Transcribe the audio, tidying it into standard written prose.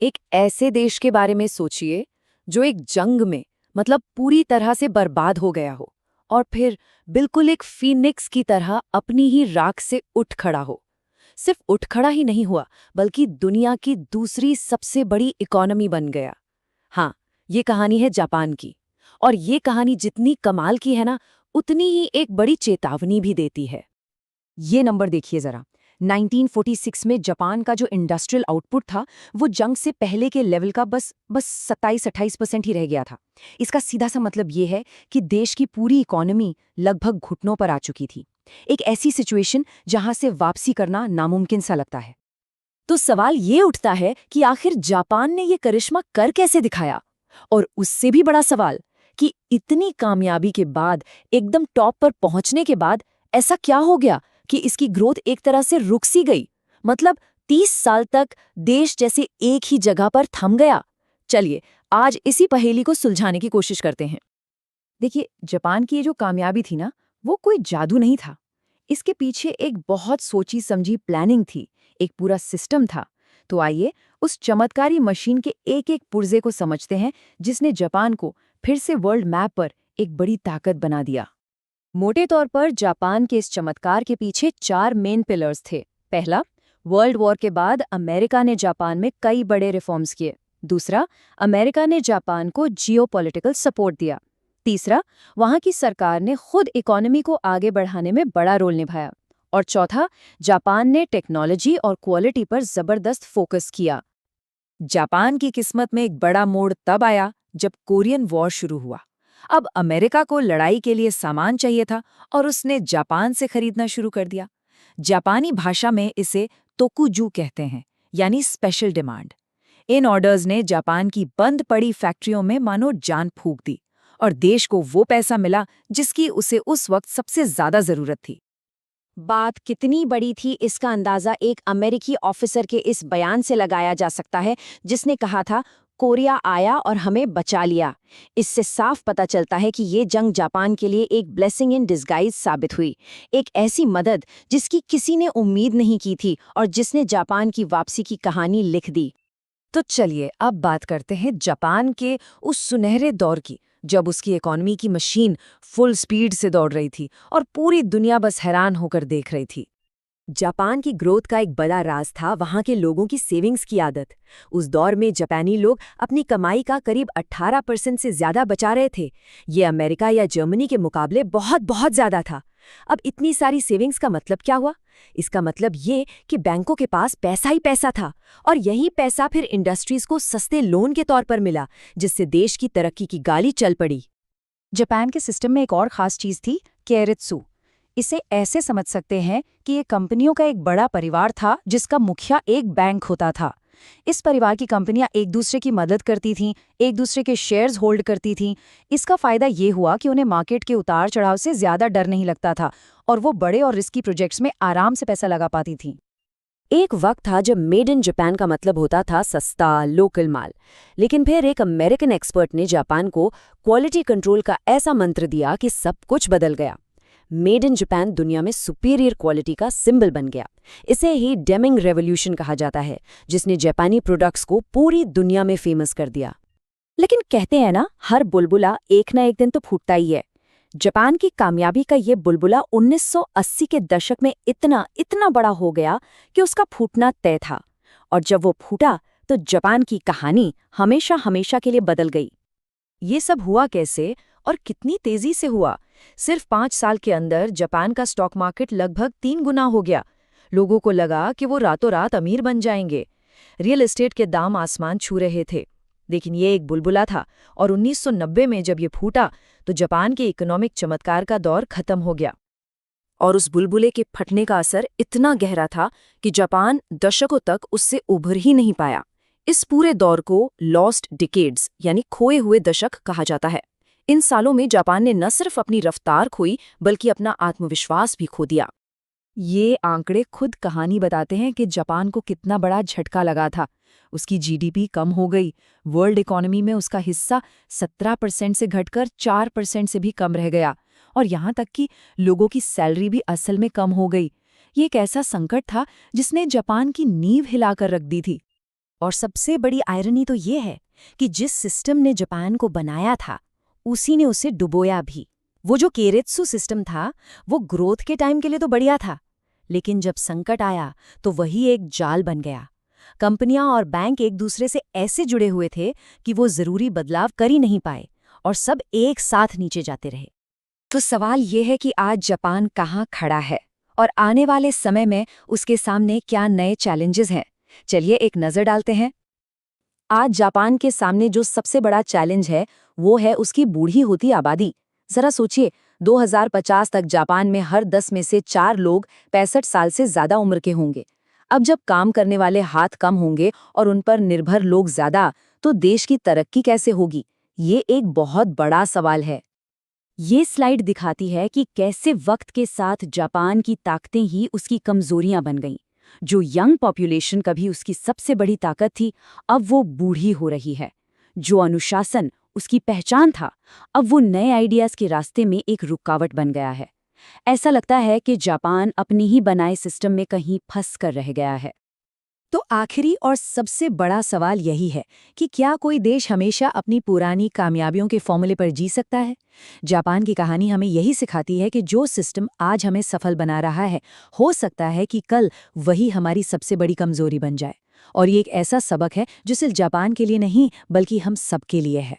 एक ऐसे देश के बारे में सोचिए जो एक जंग में मतलब पूरी तरह से बर्बाद हो गया हो और फिर बिल्कुल एक फीनिक्स की तरह अपनी ही राख से उठ खड़ा हो। सिर्फ उठ खड़ा ही नहीं हुआ बल्कि दुनिया की दूसरी सबसे बड़ी इकोनॉमी बन गया। हाँ, ये कहानी है जापान की। और ये कहानी जितनी कमाल की है ना, उतनी ही एक बड़ी चेतावनी भी देती है। ये नंबर देखिए जरा। 1946 में जापान का जो इंडस्ट्रियल आउटपुट था वो जंग से पहले के लेवल का बस 27-28% ही रह गया था। इसका सीधा सा मतलब ये है कि देश की पूरी इकोनॉमी लगभग घुटनों पर आ चुकी थी। एक ऐसी सिचुएशन जहां से वापसी करना नामुमकिन सा लगता है। तो सवाल ये उठता है कि आखिर जापान ने ये करिश्मा कर कैसे दिखाया। और उससे भी बड़ा सवाल कि इतनी कामयाबी के बाद, एकदम टॉप पर पहुंचने के बाद ऐसा क्या हो गया कि इसकी ग्रोथ एक तरह से रुक सी गई। मतलब 30 साल तक देश जैसे एक ही जगह पर थम गया। चलिए आज इसी पहेली को सुलझाने की कोशिश करते हैं। देखिए, जापान की ये जो कामयाबी थी ना, वो कोई जादू नहीं था। इसके पीछे एक बहुत सोची समझी प्लानिंग थी, एक पूरा सिस्टम था। तो आइए उस चमत्कारी मशीन के एक एक पुर्जे को समझते हैं जिसने जापान को फिर से वर्ल्ड मैप पर एक बड़ी ताकत बना दिया। मोटे तौर पर जापान के इस चमत्कार के पीछे 4 मेन पिलर्स थे। पहला, वर्ल्ड वॉर के बाद अमेरिका ने जापान में कई बड़े रिफॉर्म्स किए। दूसरा, अमेरिका ने जापान को जियोपॉलिटिकल सपोर्ट दिया। तीसरा, वहां की सरकार ने खुद इकोनॉमी को आगे बढ़ाने में बड़ा रोल निभाया। और चौथा, जापान ने टेक्नोलॉजी और क्वालिटी पर जबरदस्त फोकस किया। जापान की किस्मत में एक बड़ा मोड़ तब आया जब कोरियन वॉर शुरू हुआ। अब अमेरिका को लड़ाई के लिए सामान चाहिए था और उसने जापान से खरीदना शुरू कर दिया। जापानी भाषा में इसे तोकुजू कहते हैं, यानी स्पेशल डिमांड। इन ऑर्डर्स ने जापान की बंद पड़ी फैक्ट्रियों में मानो जान फूंक दी और देश को वो पैसा मिला जिसकी उसे उस वक्त सबसे ज्यादा जरूरत थी। बात कितनी बड़ी थी इसका अंदाजा एक अमेरिकी ऑफिसर के इस बयान से लगाया जा सकता है, जिसने कहा था, कोरिया आया और हमें बचा लिया। इससे साफ पता चलता है कि ये जंग जापान के लिए एक ब्लेसिंग इन डिस्गाइज साबित हुई। एक ऐसी मदद जिसकी किसी ने उम्मीद नहीं की थी और जिसने जापान की वापसी की कहानी लिख दी। तो चलिए अब बात करते हैं जापान के उस सुनहरे दौर की, जब उसकी इकोनॉमी की मशीन फुल स्पीड से दौड़ रही थी और पूरी दुनिया बस हैरान होकर देख रही थी। जापान की ग्रोथ का एक बड़ा राज था वहां के लोगों की सेविंग्स की आदत। उस दौर में जापानी लोग अपनी कमाई का करीब 18% से ज्यादा बचा रहे थे। ये अमेरिका या जर्मनी के मुकाबले बहुत बहुत ज्यादा था। अब इतनी सारी सेविंग्स का मतलब क्या हुआ? इसका मतलब ये कि बैंकों के पास पैसा ही पैसा था और यही पैसा फिर इंडस्ट्रीज को सस्ते लोन के तौर पर मिला, जिससे देश की तरक्की की गाली चल पड़ी। जापान के सिस्टम में एक और खास चीज थी, केयरित्सु। इसे ऐसे समझ सकते हैं कि ये कंपनियों का एक बड़ा परिवार था जिसका मुखिया एक बैंक होता था। इस परिवार की कंपनियां एक दूसरे की मदद करती थीं, एक दूसरे के शेयर्स होल्ड करती थीं। इसका फायदा ये हुआ कि उन्हें मार्केट के उतार चढ़ाव से ज्यादा डर नहीं लगता था और वो बड़े और रिस्की प्रोजेक्ट्स में आराम से पैसा लगा पाती थीं। एक वक्त था जब मेड इन जापान का मतलब होता था सस्ता लोकल माल। लेकिन फिर एक अमेरिकन एक्सपर्ट ने जापान को क्वालिटी कंट्रोल का ऐसा मंत्र दिया कि सब कुछ बदल गया। मेड इन जापान दुनिया में सुपीरियर क्वालिटी का सिंबल बन गया। इसे ही डेमिंग रेवोल्यूशन कहा जाता है, जिसने जापानी प्रोडक्ट्स को पूरी दुनिया में फेमस कर दिया। लेकिन कहते हैं ना, हर बुलबुला एक ना एक दिन तो फूटता ही है। जापान की कामयाबी का ये बुलबुला 1980 के दशक में इतना इतना बड़ा हो गया कि उसका फूटना तय था। और जब वो फूटा तो जापान की कहानी हमेशा हमेशा के लिए बदल गई। ये सब हुआ कैसे और कितनी तेजी से हुआ? सिर्फ 5 साल के अंदर जापान का स्टॉक मार्केट लगभग 3 गुना हो गया। लोगों को लगा कि वो रातों रात अमीर बन जाएंगे। रियल एस्टेट के दाम आसमान छू रहे थे। लेकिन ये एक बुलबुला था और 1990 में जब ये फूटा तो जापान के इकोनॉमिक चमत्कार का दौर खत्म हो गया। और उस बुलबुले के फटने का असर इतना गहरा था कि जापान दशकों तक उससे उभर ही नहीं पाया। इस पूरे दौर को लॉस्ट डिकेड्स यानी खोए हुए दशक कहा जाता है। इन सालों में जापान ने न सिर्फ अपनी रफ्तार खोई बल्कि अपना आत्मविश्वास भी खो दिया। ये आंकड़े खुद कहानी बताते हैं कि जापान को कितना बड़ा झटका लगा था। उसकी जीडीपी कम हो गई, वर्ल्ड इकोनॉमी में उसका हिस्सा 17% से घटकर 4% से भी कम रह गया और यहाँ तक कि लोगों की सैलरी भी असल में कम हो गई। ये एक ऐसा संकट था जिसने जापान की नींव हिलाकर रख दी थी। और सबसे बड़ी आयरनी तो ये है कि जिस सिस्टम ने जापान को बनाया था, उसी ने उसे डुबोया भी। वो जो केरेत्सु सिस्टम था, वो ग्रोथ के टाइम के लिए तो बढ़िया था, लेकिन जब संकट आया तो वही एक जाल बन गया। कंपनियां और बैंक एक दूसरे से ऐसे जुड़े हुए थे कि वो जरूरी बदलाव कर ही नहीं पाए और सब एक साथ नीचे जाते रहे। तो सवाल ये है कि आज जापान कहाँ खड़ा है और आने वाले समय में उसके सामने क्या नए चैलेंजेस हैं। चलिए एक नज़र डालते हैं। आज जापान के सामने जो सबसे बड़ा चैलेंज है वो है उसकी बूढ़ी होती आबादी। जरा सोचिए, 2050 तक जापान में हर 10 में से 4 लोग 65 साल से ज्यादा उम्र के होंगे। अब जब काम करने वाले हाथ कम होंगे और उन पर निर्भर लोग ज्यादा, तो देश की तरक्की कैसे होगी? ये एक बहुत बड़ा सवाल है। ये स्लाइड दिखाती है कि कैसे वक्त के साथ जापान की ताकतें ही उसकी कमजोरियां बन गईं। जो यंग पॉपुलेशन कभी उसकी सबसे बड़ी ताकत थी, अब वो बूढ़ी हो रही है। जो अनुशासन उसकी पहचान था, अब वो नए आइडियाज के रास्ते में एक रुकावट बन गया है। ऐसा लगता है कि जापान अपनी ही बनाए सिस्टम में कहीं फंस कर रह गया है। तो आखिरी और सबसे बड़ा सवाल यही है कि क्या कोई देश हमेशा अपनी पुरानी कामयाबियों के फॉर्मूले पर जी सकता है? जापान की कहानी हमें यही सिखाती है कि जो सिस्टम आज हमें सफल बना रहा है, हो सकता है कि कल वही हमारी सबसे बड़ी कमजोरी बन जाए। और ये एक ऐसा सबक है जो सिर्फ जापान के लिए नहीं, बल्कि हम सबके लिए है।